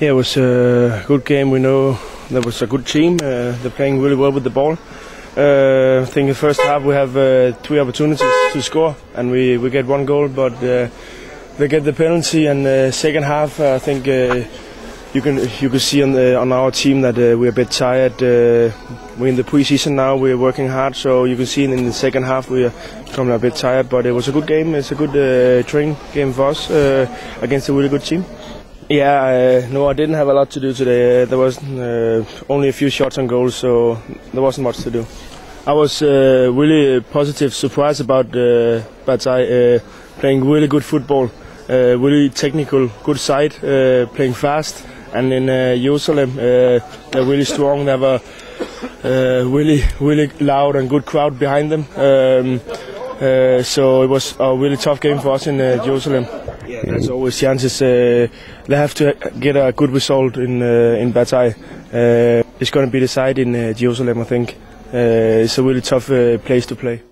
Yeah, it was a good game. We know there was a good team. They're playing really well with the ball. I think in the first half we have 3 opportunities to score, and we get 1 goal, but they get the penalty. And second half, I think you can see on our team that we're a bit tired. We're in the pre-season now. We're working hard, so you can see in the second half we are becoming a bit tired. But it was a good game. It's a good training game for us against a really good team. Yeah, no, I didn't have a lot to do today. There was only a few shots on goal, so there wasn't much to do. I was really positive, surprised about Bataille playing really good football, really technical, good side, playing fast. And in Jerusalem, they're really strong. They have a really loud and good crowd behind them. So it was a really tough game for us in Jerusalem. Yeah, there's always chances. They have to get a good result in Bataille. It's going to be decided in Jerusalem, I think. It's a really tough place to play.